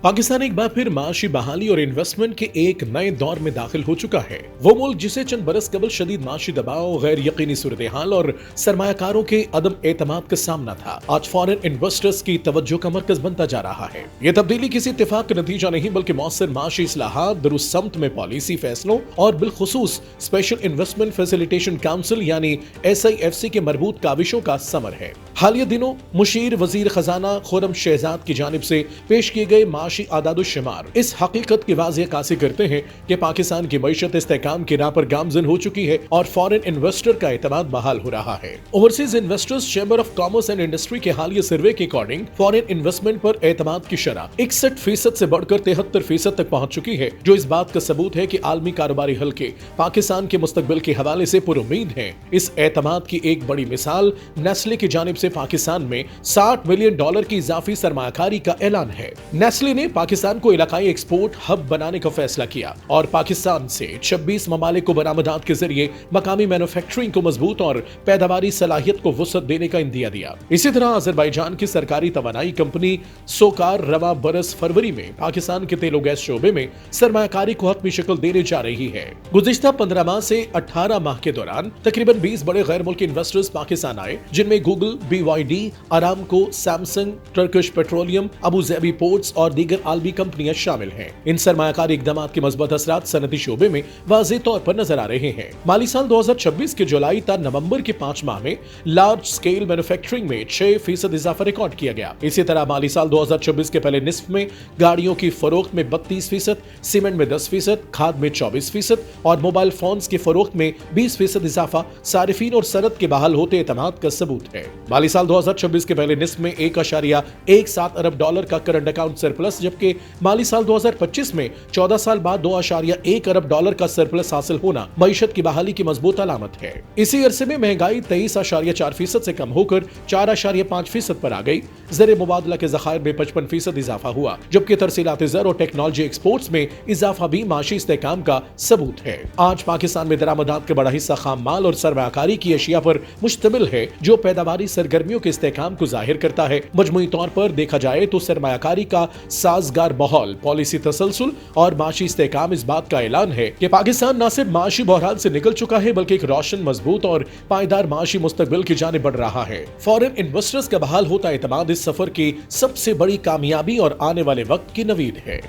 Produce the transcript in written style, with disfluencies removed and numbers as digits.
पाकिस्तान एक बार फिर माशी बहाली और इन्वेस्टमेंट के एक नए दौर में दाखिल हो चुका है। वो मुल्क जिसे चंद बरस कबल शदीद माशी दबाव, गैर यकीनी सूरत हाल और सरमायाकारों के अदम एतमाद का सामना था, आज फॉरेन इन्वेस्टर्स की तवज्जो का मरकज बनता जा रहा है। ये तब्दीली किसी इत्तेफाक का नतीजा नहीं बल्कि मौसर माशी इस्लाहात, दुरुस्त समत में पॉलिसी फैसलों और बिलखुसूस स्पेशल इन्वेस्टमेंट फैसिलिटेशन काउंसिल यानी SIFC के मरबूत काविशों का समर है। हालिया दिनों मुशीर वजीर खजाना खुर्रम शहजाद की जानिब से पेश किए गए माशी आदादुश्शुमार इस हकीकत की वाज़ेह कासी करते हैं कि पाकिस्तान की मईशत इस्तेहकाम की राह पर गामजन हो चुकी है और फॉरेन इन्वेस्टर का एतमाद बहाल हो रहा है। Overseas investors chamber of commerce and industry के हालिया सर्वे के अकॉर्डिंग फॉरेन इन्वेस्टमेंट पर एतमाद की शरह 61% से बढ़कर 73% तक पहुंच चुकी है, जो इस बात का सबूत है कि आलमी कारोबारी हल्के पाकिस्तान के मुस्तकबिल के हवाले से पुरुम्मीद हैं। इस एतमाद की एक बड़ी मिसाल नेस्ले की जानिब से पाकिस्तान में $60 मिलियन की इजाफी सरमायाकारी का ऐलान है। नेस्ले ने पाकिस्तान को इलाकाई एक्सपोर्ट हब बनाने का फैसला किया और पाकिस्तान से 26 ममालिक को बरामदात के जरिए मकामी मैन्युफैक्चरिंग को मजबूत और पैदावारी सलाहियत को वुसअत देने का इंदिया दिया। इसी तरह अजरबैजान की सरकारी तवानाई कंपनी सोकार रवा बरस फरवरी में पाकिस्तान के तेल और गैस शोबे में सरमायाकारी को हतमी शक्ल देने जा रही है। गुज़िश्ता 15 माह से 18 माह के दौरान तकरीबन 20 बड़े गैर मुल्की इन्वेस्टर्स पाकिस्तान आए, जिनमें Google, BYD, Aramco, Samsung, Turkish petroleum, Abu Dhabi ports और दीगर आलमी कंपनियां शामिल हैं। इन सरमायाकारी इक़दाम के मज़बूत असरात सनती शोबे में वाज़ेह तौर पर नजर आ रहे हैं। माली साल 2026 के जुलाई ता नवंबर के 5 माह में लार्ज स्केल मैन्युफैक्चरिंग में 6% इजाफा रिकॉर्ड किया गया। इसी तरह माली साल 2026 के पहले निस्फ में गाड़ियों की फरोख्त में 32%, सीमेंट में 10%, खाद में 24% और मोबाइल फोन्स की फरोख्त में 20% इजाफा सारिफीन और सनत के बहाल होते एतमाद का सबूत है। माली साल 2026 के पहले निस्फ में $1.17 अरब का करंट अकाउंट सरप्लस, जबकि माली साल 2025 में 14 साल बाद $2.1 अरब का सरप्लस हासिल होना मईशत की बहाली की मजबूत अलामत है। इसी अरसे में महंगाई 23.4% से कम होकर 4.5% पर आ गई। ज़र मुबादला के ज़खायर में 55% इजाफा हुआ, जबकि तरसीलात ज़र और टेक्नोलॉजी एक्सपोर्ट्स में इजाफा भी माशी इस्तेहकाम का सबूत है। आज पाकिस्तान में दरामदात का बड़ा हिस्सा खाम माल और सरमायाकारी की अशिया पर मुश्तमिल है, जो पैदावारी सरगर्मियों के इस्तेहकाम को जाहिर करता है। मजमूई तौर पर देखा जाए तो सरमायाकारी का साजगार माहौल, पॉलिसी तसलसल और माशी इस्तेहकाम इस बात का ऐलान है कि पाकिस्तान न सिर्फ माशी बहरान से निकल चुका है बल्कि एक रोशन, मजबूत और पायदार माशी मुस्तकबिल की जानिब बढ़ रहा है। फॉरेन इन्वेस्टर्स का बहाल होता एतमाद इस सफर की सबसे बड़ी कामयाबी और आने वाले वक्त की नवीद है।